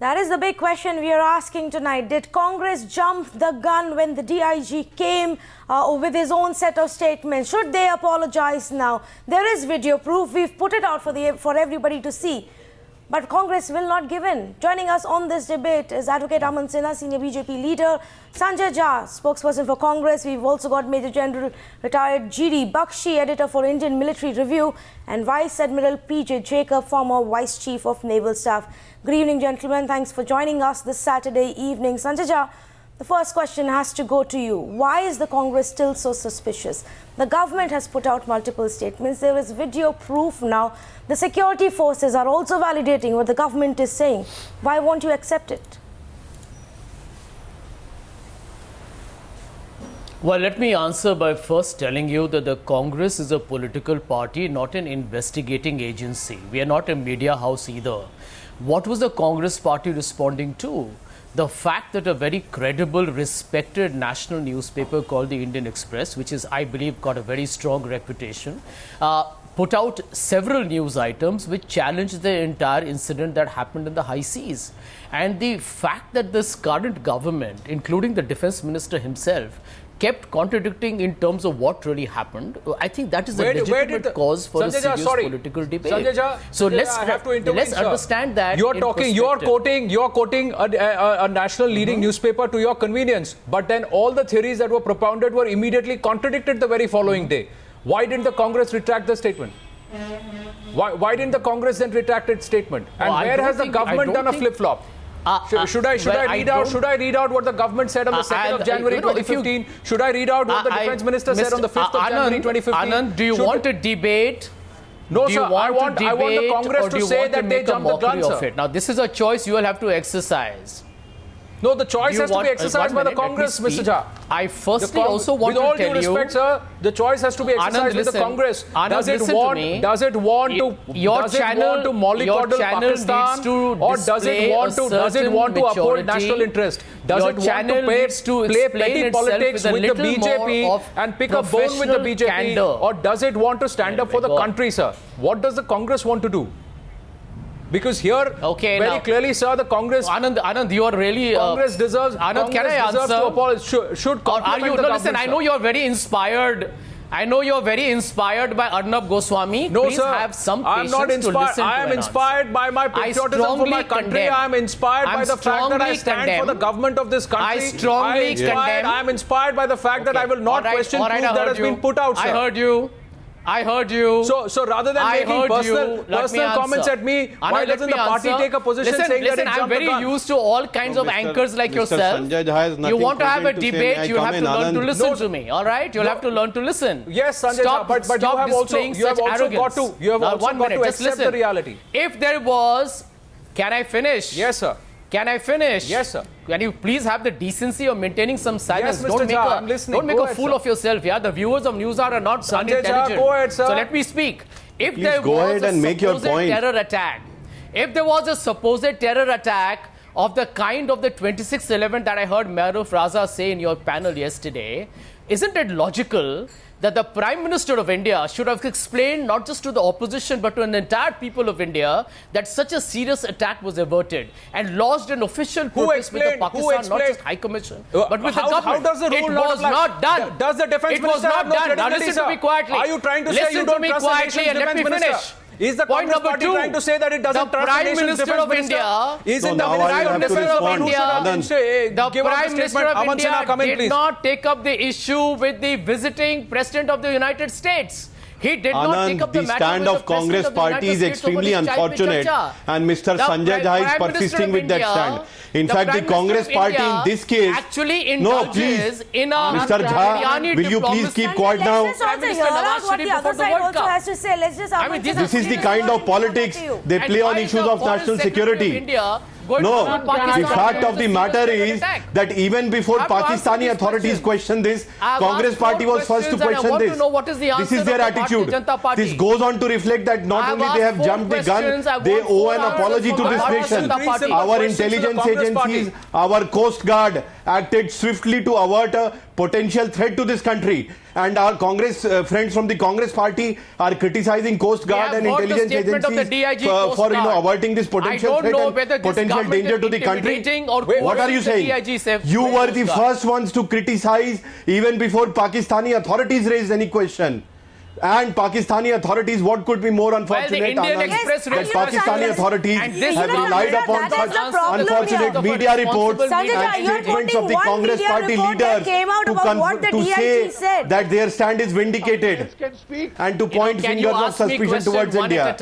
That is the big question we are asking tonight. Did Congress jump the gun when the DIG came with his own set of statements? Should they apologize now? There is video proof. We've put it out for everybody to see. But Congress will not give in. Joining us on this debate is Adv Aman Sinha, senior BJP leader, Sanjay Jha, spokesperson for Congress. We've also got Major General retired D Bakshi, editor for Indian Military Review, and Vice Admiral P.J. Jacob, former Vice Chief of Naval Staff. Good evening, gentlemen. Thanks for joining us this Saturday evening. Sanjay Jha, the first question has to go to you. Why is the Congress still so suspicious? The government has put out multiple statements. There is video proof now. The security forces are also validating what the government is saying. Why won't you accept it? Well, let me answer by first telling you that the Congress is a political party, not an investigating agency. We are not a media house either. What was the Congress party responding to? The fact that a very credible, respected national newspaper called the Indian Express, which is, I believe, got a very strong reputation, put out several news items which challenged the entire incident that happened in the high seas. And the fact that this current government, including the defense minister himself, kept contradicting in terms of what really happened, I think that is a legitimate cause for a serious political debate. Sanjay Jha, so let's understand that. You're quoting a national leading newspaper to your convenience, but then all the theories that were propounded were immediately contradicted the very following day. Why didn't the Congress retract the statement? Why didn't the Congress then retract its statement? And where has the government done a flip-flop? Should I read out what the government said on the 2nd of January 2015? Should I read out what the defense minister said on the 5th of January 2015? Anand, do you want a debate? No, sir. I want the Congress to say that they jumped the gun, sir. Now, this is a choice you will have to exercise. No, the choice has to be exercised by the Congress, Mr. Jha. I firstly also want to tell you... With all due respect, sir, the choice has to be exercised with the Congress. Does it want to mollycoddle Pakistan, or does it want to uphold national interest? Does it want to play petty politics with the BJP and pick a bone with the BJP, or does it want to stand up for the country, sir? What does the Congress want to do? Because here, very clearly, sir, the Congress... Anand, you are really... Congress deserves... Anand, can I answer? Should compliment the government, listen, I know you are very inspired. I know you are very inspired by Arnab Goswami. No, please sir. Have some I'm not inspired. I am inspired by my patriotism for my country. I am inspired by the fact that I stand for the government of this country. I strongly condemn. I am inspired by the fact that I will not question proof that has been put out, sir. I heard you. So rather than making personal comments at me, why doesn't the party take a position saying that it jumped the gun? I'm very used to all kinds of anchors like yourself. You want to have a debate, you have to learn to listen to me. All right? You'll have to learn to listen. Yes, Sanjay Jha, but you have also got to accept the reality. If there was... Can I finish? Yes, sir. Can I finish? Yes, sir. Can you please have the decency of maintaining some silence? Yes, Mr. Jha, I'm listening. Don't make a fool of yourself. Yeah, the viewers of Newshour are not unintelligent. Jha, go ahead, sir. So let me speak. If please there go was ahead and make your point. Terror attack, if there was a supposed terror attack of the kind of the 26/11 that I heard Mayor Raza say in your panel yesterday, isn't it logical that the Prime Minister of India should have explained not just to the opposition but to an entire people of India that such a serious attack was averted and lodged an official protest with the Pakistan, not just High Commission, but with the government? How does the rule it was not done. Does the defense minister have no credibility, Now listen to me quietly. Are you trying to say you don't trust the nation's defense minister? Is the Congress party trying to say that it doesn't trust the nation's defense minister? Is it the Prime Minister of India? The Prime Minister of India did not take up the issue with the visiting President of the United States. He did not take up the matter stand with of the Congress party is extremely unfortunate, and Mr. Sanjay Jha is persisting with that stand. In fact, the Congress party in this case actually indulges in a Mr. Jha, will you please keep quiet now? This is the kind of politics they play on issues of national security. No, the fact of the matter is that even before Pakistani authorities questioned this, Congress party was first to question this. This is their attitude. This goes on to reflect that not only they have jumped the gun, they owe an apology to this nation. Our intelligence agencies, our Coast Guard acted swiftly to avert a potential threat to this country. and our Congress friends from the Congress party are criticizing Coast Guard and intelligence agencies for averting this potential threat and potential danger to the country. What are you saying? You were the first ones to criticize even before Pakistani authorities raised any question. And Pakistani authorities, what could be more unfortunate, Anand, that Pakistani authorities have relied upon such unfortunate media reports and statements of the Congress party leaders to say that their stand is vindicated and to point fingers of suspicion towards India.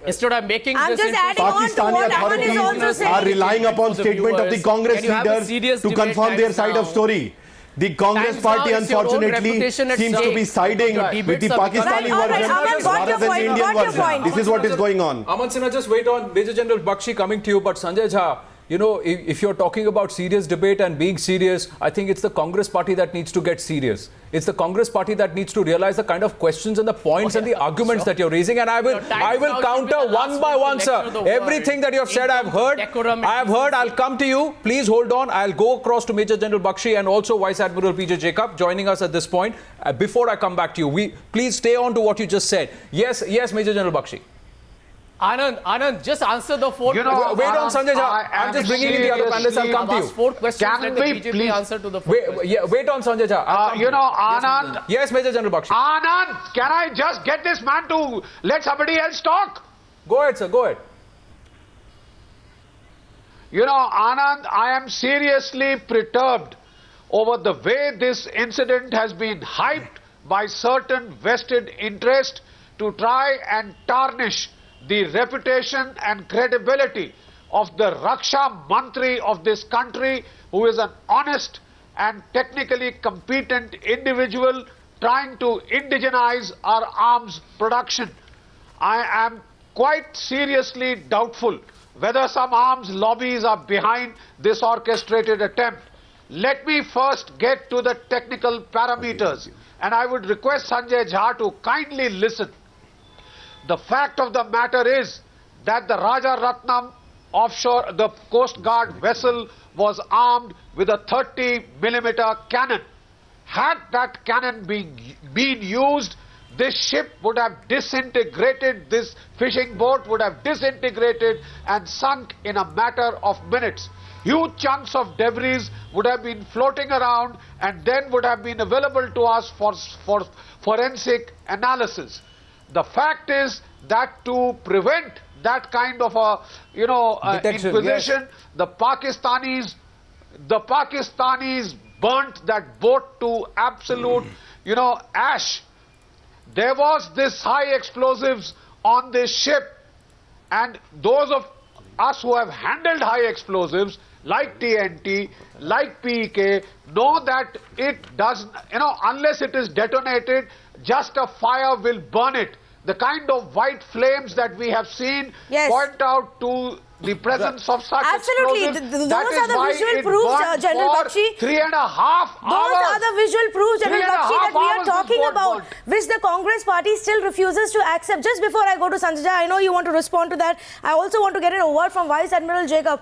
Instead of making Pakistani authorities are relying upon statement of the Congress leaders to confirm their side of story. The Congress party, unfortunately, seems to be siding with the Pakistani version rather than the Indian version. This is what is going on. Aman Sinha, just wait on Major General Bakshi coming to you, but Sanjay Jha, you know, if you're talking about serious debate and being serious, I think it's the Congress party that needs to get serious. It's the Congress party that needs to realize the kind of questions and the points and the arguments that you're raising. And I will counter one by one, sir. Everything that you have said, I've heard. I'll come to you. Please hold on. I'll go across to Major General Bakshi and also Vice Admiral PJ Jacob joining us at this point. Before I come back to you, please stay on to what you just said. Yes, Major General Bakshi. Anand, just answer the four questions. Wait on, Sanjay Jha. I'm just bringing in the other panelists. I'll come to you. Four questions. Let the BJP answer to the four questions. Wait on, Sanjay Jha. Anand. Yes, Major General Bakshi. Anand, can I just get this man to let somebody else talk? Go ahead, sir. Go ahead. Anand, I am seriously perturbed over the way this incident has been hyped by certain vested interest to try and tarnish the reputation and credibility of the Raksha Mantri of this country, who is an honest and technically competent individual trying to indigenize our arms production. I am quite seriously doubtful whether some arms lobbies are behind this orchestrated attempt. Let me first get to the technical parameters, and I would request Sanjay Jha to kindly listen. The fact of the matter is that the Raja Ratnam offshore, the Coast Guard vessel was armed with a 30mm cannon. Had that cannon been used, this ship would have disintegrated, this fishing boat would have disintegrated and sunk in a matter of minutes. Huge chunks of debris would have been floating around and then would have been available to us for forensic analysis. The fact is that to prevent that kind of a, inquisition, yes, the Pakistanis burnt that boat to absolute, ash. There was this high explosives on this ship, and those of us who have handled high explosives like TNT, like PK, know that it doesn't, unless it is detonated, just a fire will burn it. The kind of white flames that we have seen point out to the presence of such explosives. Those are the visual proofs, General Bakshi. 3.5 hours. Those are the visual proofs, General Bakshi, that we are talking about, which the Congress party still refuses to accept. Just before I go to Sanjay Jha, I know you want to respond to that. I also want to get a word from Vice Admiral Jacob.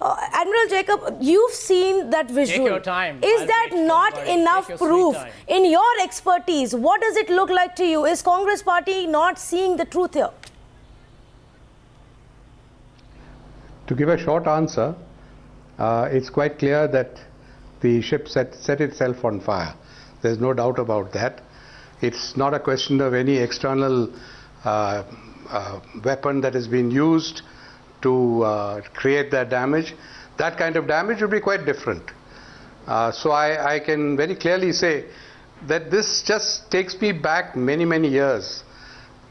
Admiral Jacob, you've seen that visual. Take your time. Is that not enough proof? In your expertise, what does it look like to you? Is Congress party not seeing the truth here? To give a short answer, it's quite clear that the ship set itself on fire. There's no doubt about that. It's not a question of any external weapon that has been used to create that damage. That kind of damage would be quite different. So I can very clearly say that this just takes me back many, many years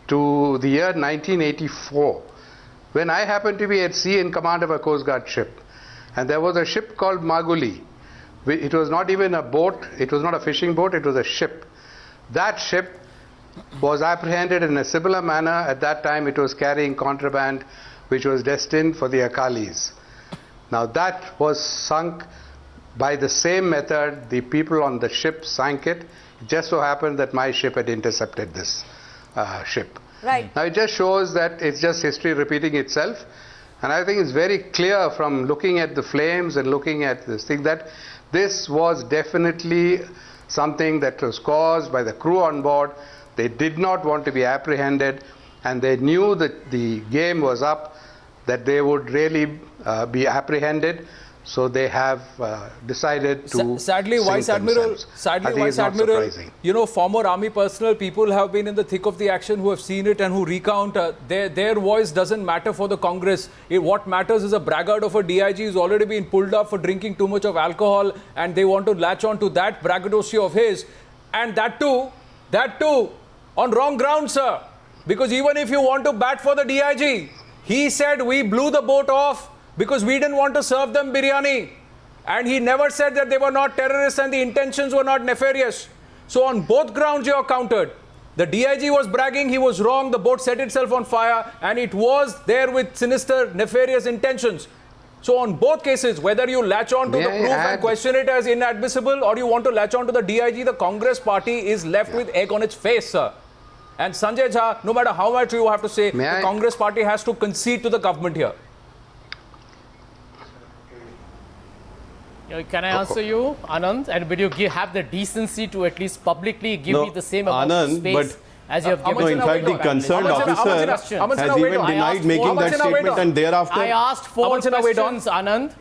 to the year 1984, when I happened to be at sea in command of a Coast Guard ship. And there was a ship called Maguli. It was not even a boat, it was not a fishing boat, it was a ship. That ship was apprehended in a similar manner. At that time it was carrying contraband which was destined for the Akalis. Now that was sunk by the same method. The people on the ship sank it. It just so happened that my ship had intercepted this ship. Right. Now it just shows that it's just history repeating itself. And I think it's very clear from looking at the flames and looking at this thing that this was definitely something that was caused by the crew on board. They did not want to be apprehended, and they knew that the game was up, that they would really be apprehended. So they have decided to sadly, Vice Admiral, you know, former army personnel, people have been in the thick of the action who have seen it and who recount their voice doesn't matter for the Congress. What matters is a braggart of a DIG who's already been pulled up for drinking too much of alcohol, and they want to latch on to that braggadocio of his, and that too on wrong grounds, sir. Because even if you want to bat for the DIG, he said we blew the boat off because we didn't want to serve them biryani. And he never said that they were not terrorists and the intentions were not nefarious. So on both grounds you are countered. The DIG was bragging, he was wrong, the boat set itself on fire, and it was there with sinister, nefarious intentions. So on both cases, whether you latch on to the proof and question it as inadmissible, or you want to latch on to the DIG, the Congress party is left with egg on its face, sir. And Sanjay Jha, no matter how much you have to say, the Congress party has to concede to the government here. Can I answer you, Anand? And will you have the decency to at least publicly give me the same amount of space as you have given? No, in fact, the concerned officer has even denied making that statement, and thereafter... I asked 4 questions, Anand.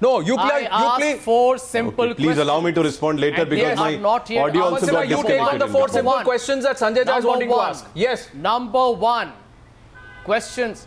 No, you asked 4 simple questions. Please allow me to respond later, because my audio also got disconnected. You take on the 4 simple questions that Sanjay Jha is wanting to ask. Yes. Number 1, questions.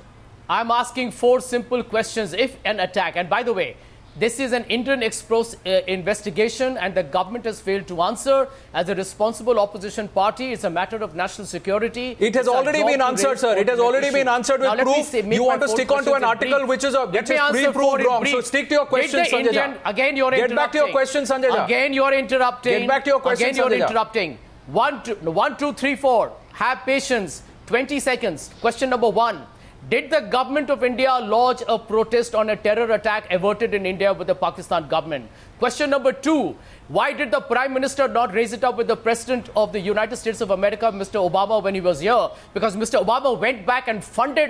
I'm asking 4 simple questions. If an attack, and by the way, this is an Indian Express investigation, and the government has failed to answer. As a responsible opposition party, it's a matter of national security. It has already been answered, sir. It has already been answered with proof. You want to stick on to an article which is pre-proved wrong. So stick to your questions, Sanjay Jha. Again, you're interrupting. Get back to your questions, Sanjay Jha. Again, you're interrupting. Get back to your questions, Again, you're interrupting. 1, 2, 3, 4. Have patience. 20 seconds. Question number 1. Did the government of India lodge a protest on a terror attack averted in India with the Pakistan government? Question number 2. Why did the Prime Minister not raise it up with the President of the United States of America, Mr. Obama, when he was here? Because Mr. Obama went back and funded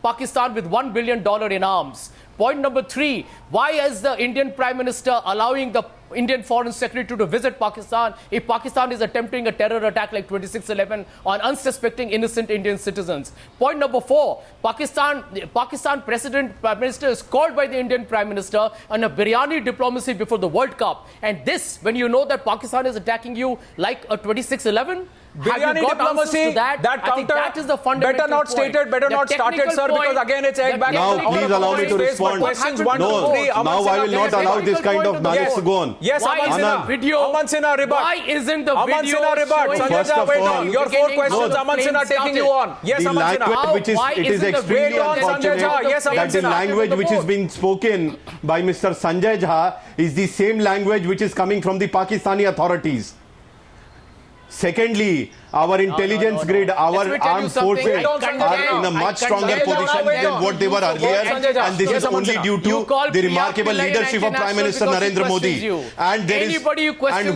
Pakistan with $1 billion in arms. Point number 3. Why is the Indian Prime Minister allowing the Indian Foreign Secretary to visit Pakistan if Pakistan is attempting a terror attack like 26/11 on unsuspecting innocent Indian citizens? Point number 4. Pakistan President Prime Minister is called by the Indian Prime Minister on a biryani diplomacy before the World Cup. And this, when you know that Pakistan is attacking you like a 26/11? Biryani diplomacy, that counter, that is the fundamental better not point. stated, better not started, sir, because again it's egg back. Now, please allow me to respond. Questions 1, 2, 3. Now I will not allow this kind of malice to go on. Yes, Aman Sinha, rebut. Why isn't the video Aman Sinha, rebut. Sanjay Jha, wait on. Your 4 questions, Aman Sinha taking you on. Yes, Aman Sinha. It is extremely unfortunate that the language which is being spoken by Mr. Sanjay Jha is the same language which is coming from the Pakistani authorities. Secondly, our intelligence grid, our armed forces are in a much stronger position than what they were earlier, and this is only due to the remarkable leadership of Prime Minister Narendra Modi. And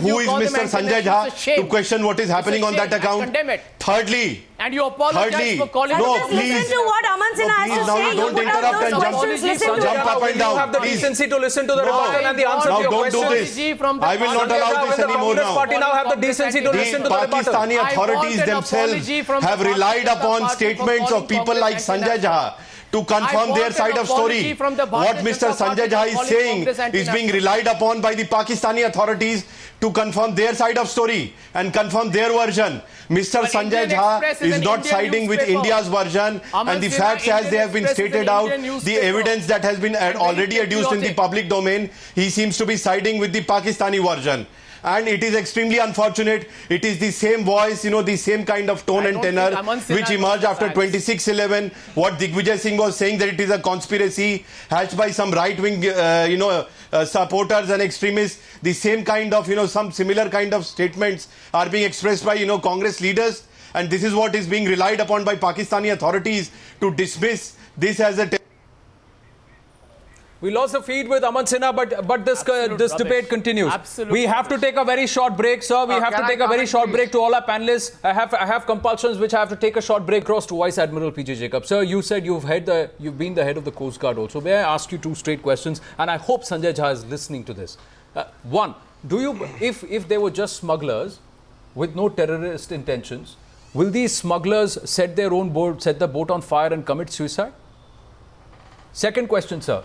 who is Mr. Sanjay Jha to question what is happening on that account? Thirdly, and you apologize for calling listen to what Aman Sinha has to say. Don't interrupt and jump up and down. You have the decency to listen to the rebuttal and the answer to your questions. Now don't do this. I will not allow this anymore now. Party now have the decency to listen to the rebuttal. Pakistani authorities themselves have relied upon statements of people like Sanjay Jha to confirm their side of story. What Mr. Sanjay Jha is saying is being relied upon by the Pakistani authorities to confirm their side of story and confirm their version. Mr. Sanjay Jha is not siding with India's version, and the facts as they have been stated out, the evidence that has been already adduced in the public domain, he seems to be siding with the Pakistani version. And it is extremely unfortunate. It is the same voice, the same kind of tone and tenor which emerged after 26/11. What Digvijay Singh was saying, that it is a conspiracy hatched by some right-wing, supporters and extremists. The same kind of, some similar kind of statements are being expressed by, Congress leaders. And this is what is being relied upon by Pakistani authorities to dismiss this as a... We lost the feed with Aman Sinha, but this debate continues. Absolutely. We have to take a very short break, sir. We have to take a very short break to all our panelists. I have compulsions which I have to take a short break. Across to Vice Admiral P.J. Jacob. Sir, you said you've been the head of the Coast Guard also. May I ask you 2 straight questions? And I hope Sanjay Jha is listening to this. 1. Do you, if they were just smugglers with no terrorist intentions, will these smugglers set their own boat, set the boat on fire and commit suicide? Second question, sir.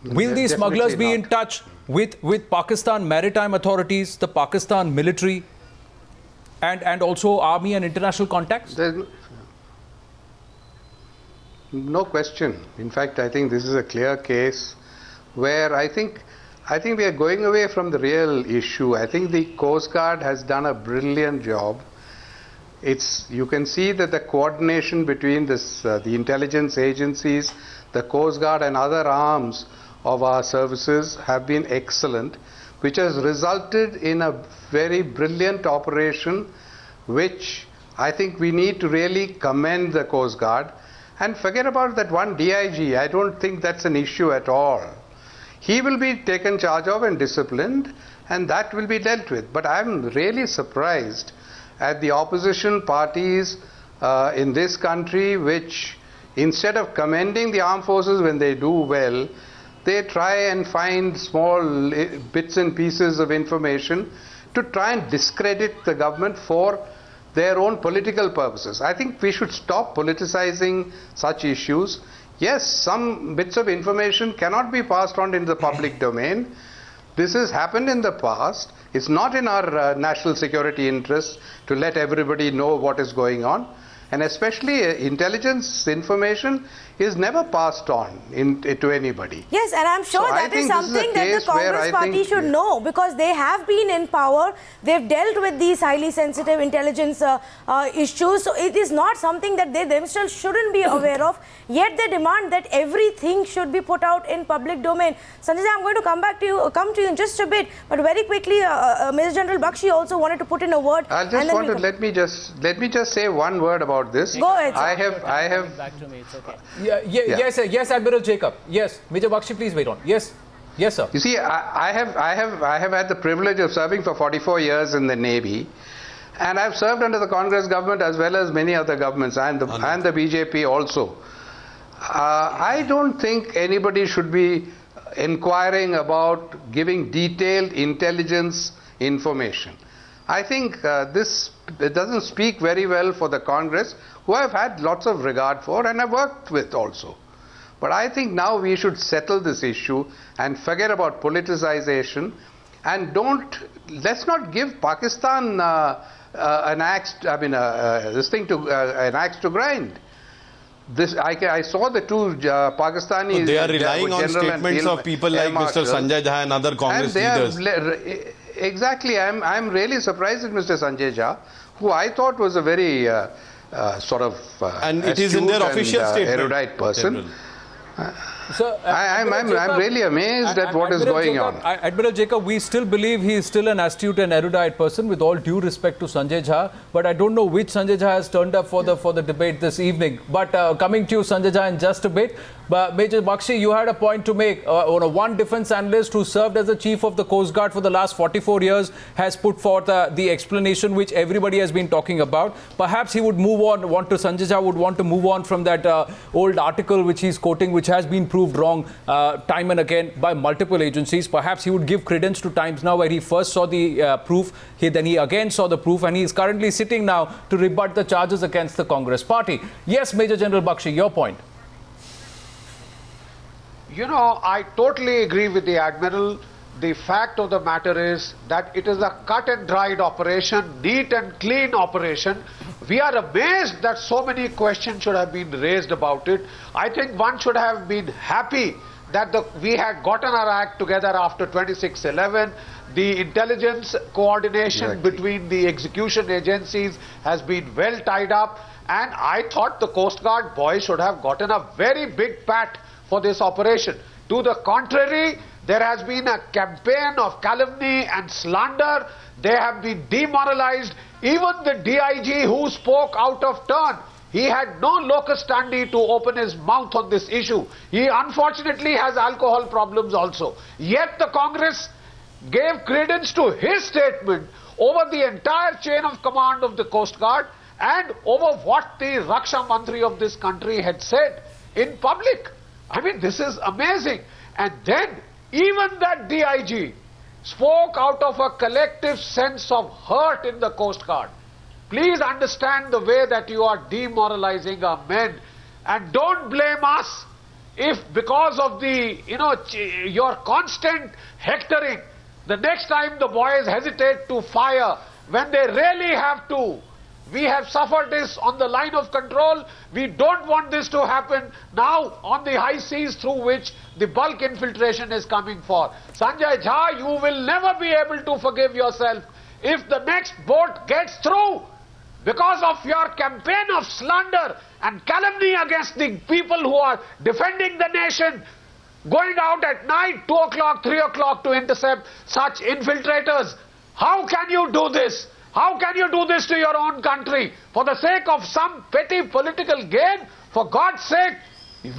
Will these smugglers be in touch with Pakistan maritime authorities, the Pakistan military, and also army and international contacts? There's no question. In fact, I think this is a clear case where I think we are going away from the real issue. I think the Coast Guard has done a brilliant job. You can see that the coordination between the intelligence agencies, the Coast Guard and other arms of our services have been excellent, which has resulted in a very brilliant operation, which I think we need to really commend the Coast Guard. And forget about that one DIG. I don't think that's an issue at all. He will be taken charge of and disciplined, and that will be dealt with. But I'm really surprised at the opposition parties in this country, which instead of commending the armed forces when they do well, they try and find small bits and pieces of information to try and discredit the government for their own political purposes. I think we should stop politicizing such issues. Yes, some bits of information cannot be passed on into the public domain. This has happened in the past. It's not in our national security interest to let everybody know what is going on. And especially intelligence information is never passed on to anybody. Yes, and I'm sure that is something that the Congress party should know, because they have been in power. They've dealt with these highly sensitive intelligence issues. So it is not something that they themselves shouldn't be aware of. Yet they demand that everything should be put out in public domain. Sanjay Jha, I'm going to come to you in just a bit. But very quickly, Mr. General Bakshi also wanted to put in a word. I just want to let me just say one word about this. Go ahead. I have. Back to me. It's okay. Yes, Admiral Jacob. Yes, Major Bakshi, please wait on. Yes, sir. You see, I have had the privilege of serving for 44 years in the Navy, and I've served under the Congress government as well as many other governments and the BJP also. I don't think anybody should be inquiring about giving detailed intelligence information. I think it doesn't speak very well for the Congress, who I've had lots of regard for and have worked with also. But I think now we should settle this issue and forget about politicization, and let's not give Pakistan an axe to grind. I saw the two Pakistanis. So they are relying on statements of people like Mr. Sanjay Jha and other Congress leaders. Exactly. I'm really surprised at Mr. Sanjay Jha, who I thought was a very and it is in their official statement, erudite person. Sir, I'm really amazed at what is going on. Admiral Jacob, we still believe he is still an astute and erudite person, with all due respect to Sanjay Jha, but I don't know which Sanjay Jha has turned up for the debate this evening. But coming to you, Sanjay Jha, in just a bit. But Major Bakshi, you had a point to make. One defense analyst who served as the chief of the Coast Guard for the last 44 years has put forth the explanation which everybody has been talking about. Perhaps he would Sanjay Jha would want to move on from that old article which he's quoting, which has been proved wrong time and again by multiple agencies. Perhaps he would give credence to Times Now, where he first saw the proof, then he again saw the proof, and he is currently sitting now to rebut the charges against the Congress party. Yes, Major General Bakshi, your point. You know, I totally agree with the Admiral. The fact of the matter is that it is a cut and dried operation, neat and clean operation. We are amazed that so many questions should have been raised about it. I think one should have been happy that we had gotten our act together after 26/11. The intelligence coordination between the execution agencies has been well tied up, and I thought the Coast Guard boys should have gotten a very big pat for this operation. To the contrary, there has been a campaign of calumny and slander. They have been demoralized. Even the DIG who spoke out of turn, he had no locus standi to open his mouth on this issue. He unfortunately has alcohol problems also. Yet the Congress gave credence to his statement over the entire chain of command of the Coast Guard and over what the Raksha Mantri of this country had said in public. I mean, this is amazing. And then even that DIG spoke out of a collective sense of hurt in the Coast Guard. Please understand the way that you are demoralizing our men, and don't blame us if because of the, your constant hectoring, the next time the boys hesitate to fire when they really have to. We have suffered this on the line of control. We don't want this to happen now on the high seas through which the bulk infiltration is coming for. Sanjay Jha, you will never be able to forgive yourself if the next boat gets through because of your campaign of slander and calumny against the people who are defending the nation, going out at night, 2 o'clock, 3 o'clock to intercept such infiltrators. How can you do this? How can you do this to your own country? For the sake of some petty political gain? For God's sake,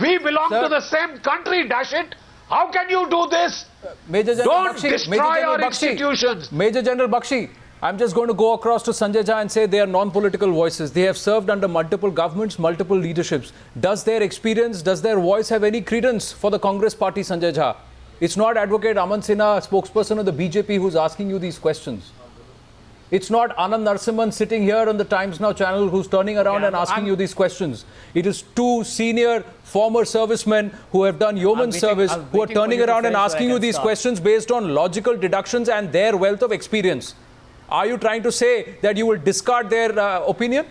we belong to the same country, dash it. How can you do this? Major General Don't Bakshi, destroy Major General our Bakshi, institutions. Major General Bakshi, I'm just going to go across to Sanjay Jha and say they are non-political voices. They have served under multiple governments, multiple leaderships. Does their experience, does their voice have any credence for the Congress party, Sanjay Jha? It's not Advocate Aman Sinha, spokesperson of the BJP, who's asking you these questions. It's not Anand Narasimhan sitting here on the Times Now channel who's turning around and asking you these questions. It is two senior former servicemen who have done yeoman service who are turning around and asking you these questions based on logical deductions and their wealth of experience. Are you trying to say that you will discard their opinion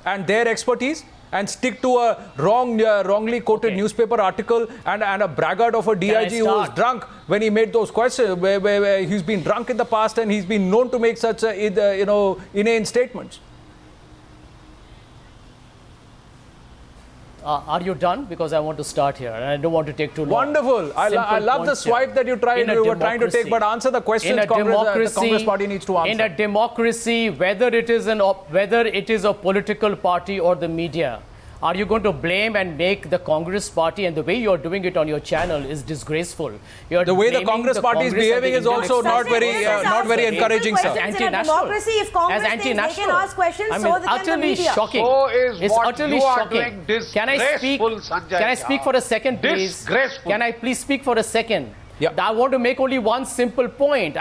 and their expertise and stick to a wrongly quoted newspaper article and a braggart of a DIG who was drunk when he made those questions, where he's been drunk in the past and he's been known to make such inane statements? Are you done? Because I want to start here and I don't want to take too long. Wonderful. I love the swipe that you were trying to take, but answer the questions the Congress party needs to answer. In a democracy, whether it is a political party or the media, are you going to blame and make the Congress party, and the way you are doing it on your channel is disgraceful. The way the Congress party is behaving is also not very encouraging, sir. As anti-national. If Congress thinks they can ask questions, so can the media. Shocking. So is it's what utterly you are shocking. doing Can I speak for a second, please? Disgraceful. Can I please speak for a second? Yeah. I want to make only one simple point.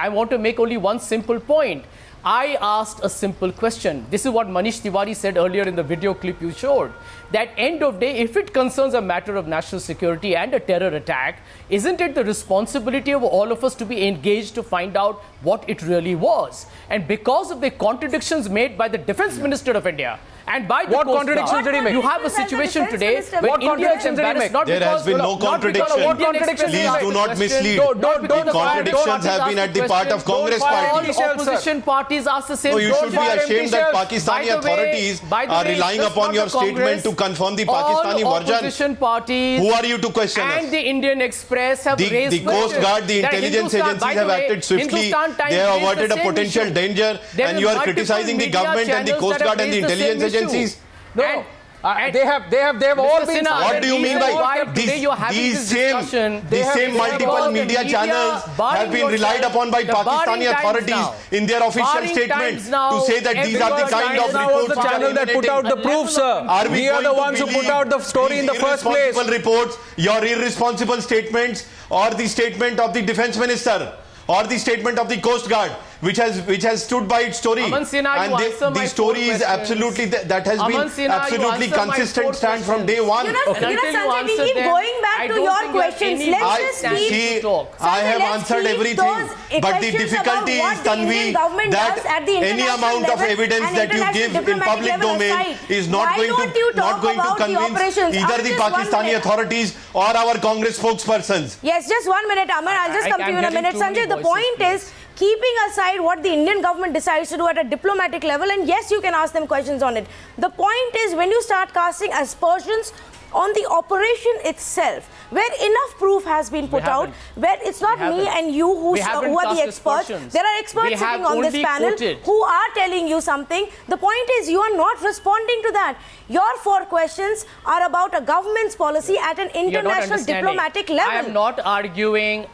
I asked a simple question. This is what Manish Tiwari said earlier in the video clip you showed. That end of day, if it concerns a matter of national security and a terror attack, isn't it the responsibility of all of us to be engaged to find out what it really was? And because of the contradictions made by the Defence Minister of India and by the What contradictions did he make? You have a situation today What contradictions did he make? There has been no contradiction. Please do not mislead. The contradictions have been at the part of Congress party. All opposition parties ask the same. So you should be ashamed that Pakistani authorities are relying upon your statement to confirm the Pakistani all version. Opposition parties. Who are you to question us? And the Indian Express have raised The Coast Guard, the intelligence agencies have acted swiftly. They have averted a potential danger, and you are criticizing the government and the Coast Guard and the intelligence agencies. No. They have all been. What do you mean by these same multiple media channels have been relied upon by Pakistani authorities in their official statements to say that these are the kind of reports the channel that put out the proof, sir. We are the ones who put out the story in the first place. Reports, your irresponsible statements, or the statement of the Defence Minister, or the statement of the Coast Guard, which has stood by its story. Aman Sinha, and the story is absolutely that has been absolutely consistent stand from day one. Sanjay, we keep going back to your questions. Let's just keep. I have answered everything, but the difficulty is, Tanvi, that any amount of evidence that you give in public domain is not going to convince either the Pakistani authorities or our Congress spokespersons. Yes, just 1 minute, Aman. I'll just come to you in a minute. Sanjay, the point is, keeping aside what the Indian government decides to do at a diplomatic level, and yes, you can ask them questions on it. The point is, when you start casting aspersions on the operation itself, where enough proof has been put out, where it's not me and you who are the experts. There are experts sitting on this panel who are telling you something. The point is, you are not responding to that. Your 4 questions are about a government's policy at an international diplomatic level.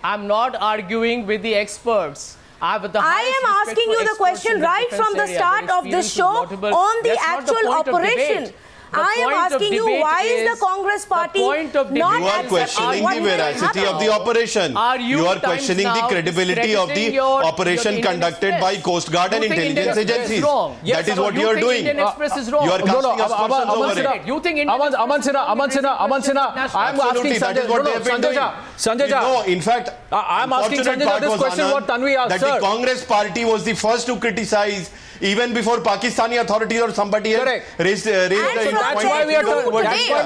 I'm not arguing with the experts. I am asking you the question right from the start of this show on the actual operation. I am asking you, why is the Congress party not You are questioning the veracity of the operation. You are questioning the credibility of the operation conducted by Coast Guard and intelligence agencies. That is what you are doing. Indian Express is wrong. You are casting aspersions over it. You think Aman Sinha, I am asking Sanjay Jha. No, in fact, I am asking Sanjay Jha this question what Tanvi asked, that sir. the Congress party was the first to criticize even before Pakistani authorities or somebody else raised the That's why we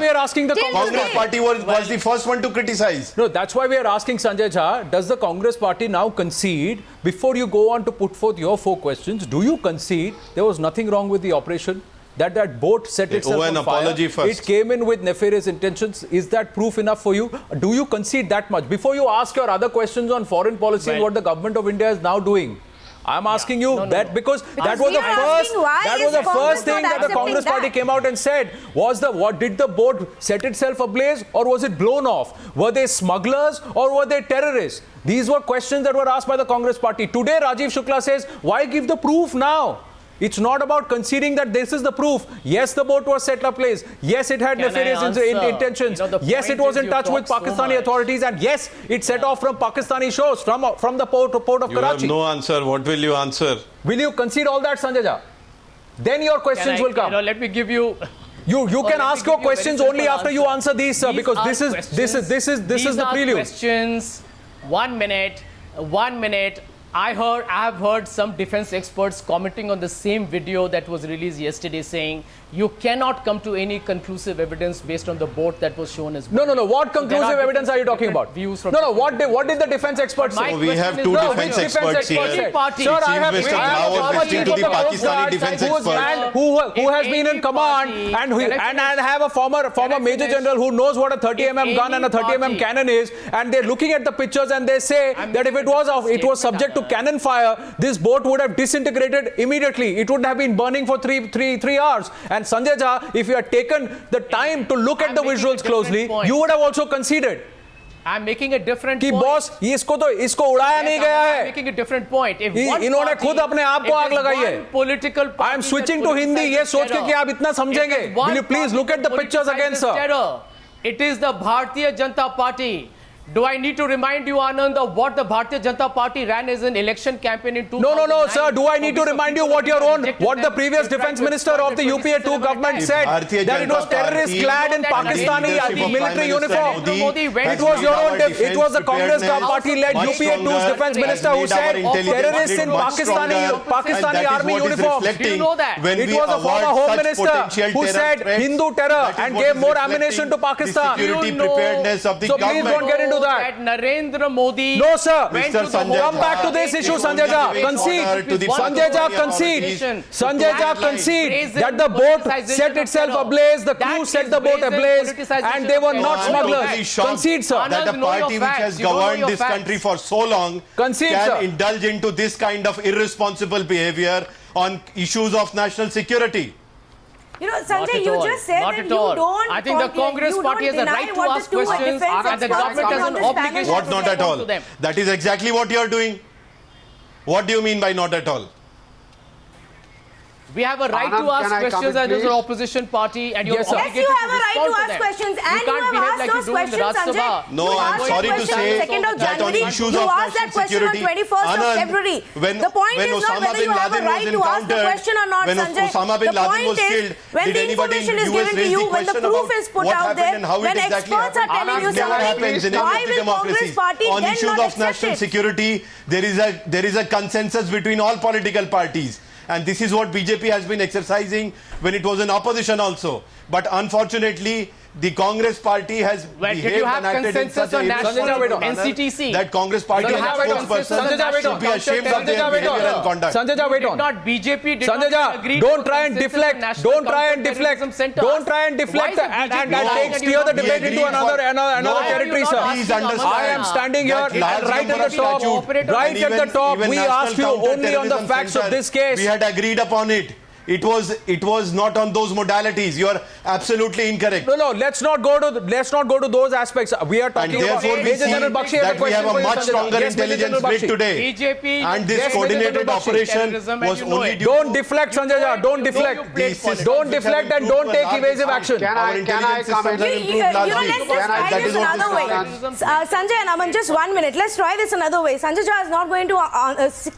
are asking the Congress party was the first one to criticize. No, that's why we are asking Sanjay Jha, does the Congress party now concede, before you go on to put forth your 4 questions, do you concede there was nothing wrong with the operation? That boat set itself on fire. Apology first. It came in with nefarious intentions. Is that proof enough for you? Do you concede that much? Before you ask your other questions on foreign policy and what the government of India is now doing, I'm asking you that because that was the first thing that the Congress party came out and said was what did the boat set itself ablaze or was it blown off? Were they smugglers or were they terrorists? These were questions that were asked by the Congress party. Today Rajiv Shukla says, why give the proof now? It's not about conceding that this is the proof. Yes, the boat was set ablaze. Yes, it had nefarious intentions. Yes, it was in touch with Pakistani authorities. And yes, it set off from Pakistani shores, from the port of Karachi. You have no answer. What will you answer? Will you concede all that, Sanjay Jha? Then your questions will come. Let me give you... You can ask your questions only after you answer these, sir, because this is the prelude. Questions. 1 minute. 1 minute. I have heard some defense experts commenting on the same video that was released yesterday saying you cannot come to any conclusive evidence based on the boat that was shown as... No. What conclusive evidence are you talking about? Views from What did the defense experts say? We have 2 defense experts here. Sir, I have Mr. Jha was listening to the Pakistani defense expert. Who has been in command and have a former Major General who knows what a 30mm gun and a 30mm cannon is, and they're looking at the pictures and they say that if it was subject to cannon fire, this boat would have disintegrated immediately. It would have been burning for 3 hours. And Sanjay Jha, if you had taken the time to look at the visuals closely, you would have also conceded. I'm making a different point. कि boss, इसको उड़ाया नहीं गया है. I'm making a different point. इन्होंने खुद अपने आप को आग लगाई है. I am switching to Hindi ये सोच के कि आप इतना समझेंगे. Will you please look at the pictures again, sir? It is the Bharatiya Janata Party. Do I need to remind you, Anand, of what the Bharatiya Janata Party ran as an election campaign in 2009? No, sir. Do I need to remind you what the previous defense minister of the UPA 2 government said? That it was terrorists clad in Pakistani military uniform. It was the Congress party-led UPA 2's defense minister who said terrorists in Pakistani army uniform. Do you know that? It was the former home minister who said Hindu terror and gave more ammunition to Pakistan. Preparedness of the so please don't get into that. Narendra Modi. No, sir. Come back to this issue, Sanjay Jha. Concede. Sanjay Jha concede. Sanjay Jha concede that the boat set itself ablaze, the crew set the boat ablaze, and they were not smugglers. Concede, sir. That a party which has governed this country for so long can indulge into this kind of irresponsible behavior on issues of national security. You know, Sanjay, you just said that you don't... I think the Congress party has a right to ask questions and the government has an obligation. What not at all? That is exactly what you are doing. What do you mean by not at all? We have a right to ask questions as an opposition party, and yes, you have a right to ask questions, and you have asked those questions, Sanjay. No, I'm sorry to say that on issues of national security, Anand, the point is not whether you have a right to ask the question or not, Sanjay. The point is, when the information is given to you, when the proof is put out there, when experts are telling you something, why will Congress party then not accept it? On issues of national security, there is a consensus between all political parties. And this is what BJP has been exercising when it was in opposition also. But unfortunately, the Congress party has behaved and acted in such a irresponsible manner that Congress party and spokesperson should be ashamed of their behavior and conduct. Sanjay Jha, wait on. Not BJP did Sanjay not Jha, agree don't try and deflect. Don't try and deflect. Don't try and deflect and steer the debate into another territory, sir. I am standing here right at the top. Right at the top, we asked you only on the facts of this case. We had agreed upon it. It was not on those modalities. You are absolutely incorrect. No, let's not go to those aspects. We are talking about Major General Bakshi has a that we have question a for you, much Sanjay Jha. stronger Yes, Major intelligence General bit Bakshi. today. BJP And this Yes, coordinated Major General operation terrorism, and was you know only it. due Don't to deflect, Sanjay Jha. Don't deflect. Don't deflect and don't take evasive action. Can I come in? Let's just try That this is what another way. this is. Sanjay and Aman, just 1 minute. Let's try this another way. Sanjay Jha is not going to,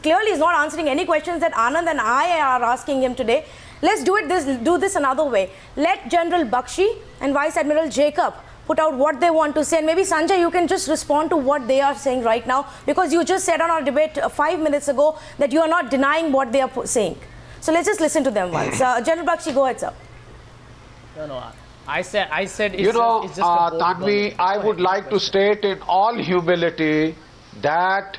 clearly is not answering any questions that Anand and I are asking him today. Let's do this another way. Let General Bakshi and Vice Admiral Jacob put out what they want to say, and maybe Sanjay, you can just respond to what they are saying right now, because you just said on our debate 5 minutes ago that you are not denying what they are saying. So let's just listen to them once. General Bakshi, go ahead, sir. No. I said it's just a Tanvi, I would like to state in all humility that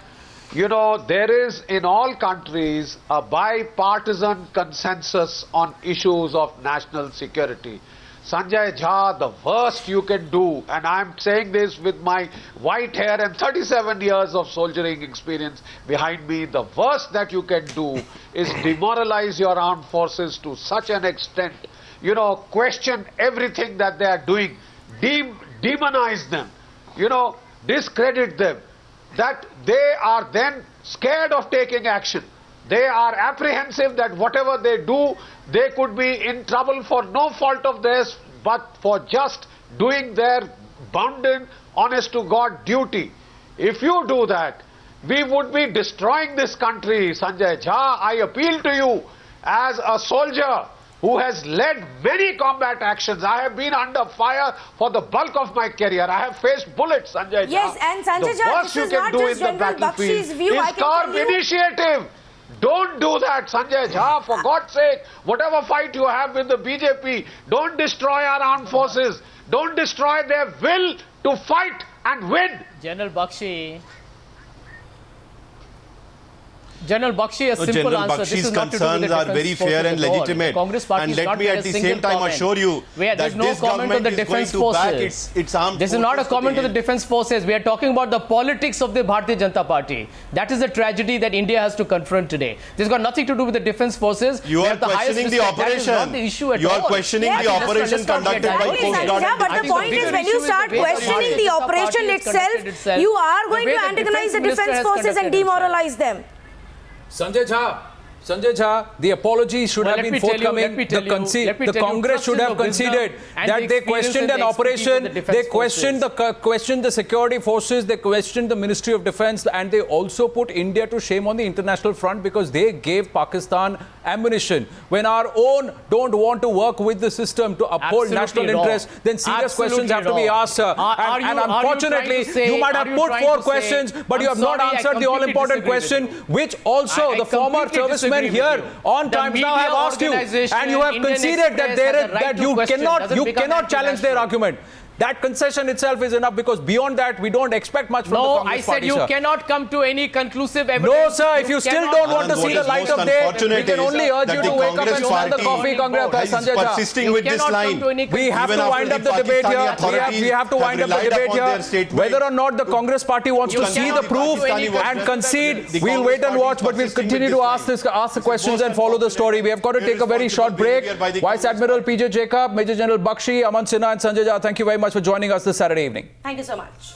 there is in all countries a bipartisan consensus on issues of national security. Sanjay Jha, the worst you can do, and I'm saying this with my white hair and 37 years of soldiering experience behind me, the worst that you can do is demoralize your armed forces to such an extent, question everything that they are doing, demonize them, discredit them, that they are then scared of taking action. They are apprehensive that whatever they do, they could be in trouble for no fault of theirs, but for just doing their bounden, honest to God duty. If you do that, we would be destroying this country. Sanjay Jha, I appeal to you as a soldier who has led many combat actions. I have been under fire for the bulk of my career. I have faced bullets, Sanjay Jha. Yes, and Sanjay Jha, this is not just General Bakshi's view. I can tell you. Initiative. Don't do that, Sanjay Jha. For God's sake, whatever fight you have with the BJP, don't destroy our armed forces. Don't destroy their will to fight and win. General Bakshi, a simple General answer. Bakshi's This is not to do with the concerns are defense very forces fair and at all. legitimate. Congress party And is let not me made at a the single same time comment. assure you There's that no this comment on the government is defense going to back forces. its armed This is not a forces to comment the on the end. defense forces. We are talking about the politics of the Bharatiya Janata Party. That is the tragedy that India has to confront today. This has got nothing to do with the defense forces. You We are have the highest questioning the respect. That is operation. not the issue at You are all. questioning Yes, the I just operation understand conducted that. by Okay, Coast Sanjay Guard. Jha, but I the think the point is, bigger when you issue is start the way the questioning Bharatiya the Janata operation Party has itself, conducted itself, you are the going way to the antagonize the defense defense minister has forces and conducted himself. demoralize them. Sanjay Jha, the apology should have been forthcoming. The Congress should have conceded that they questioned an operation, they questioned the security forces, they questioned the Ministry of Defense, and they also put India to shame on the international front because they gave Pakistan ammunition. When our own don't want to work with the system to uphold national interest, then serious questions have to be asked, sir. And unfortunately, you might have put 4 questions, but you have not answered the all-important question, which also the former servicemen here on Times Now have asked you, and you have conceded that you cannot challenge their argument. That concession itself is enough, because beyond that, we don't expect much from the Congress party, you sir. cannot come to any conclusive evidence. No, sir. If you still don't want to see the light of day, we can only urge you to wake up and smell the coffee, Congress, Sanjay Jha. Persisting with this line. We have to wind up the debate here. We have to wind up the debate here. Whether or not the Congress party wants to see the proof and concede, we'll wait and watch, but we'll continue to ask the questions and follow the story. We have got to take a very short break. Vice Admiral P.J. Jacob, Major General Bakshi, Aman Sinha and Sanjay Jha, thank you very much for joining us this Saturday evening. Thank you so much.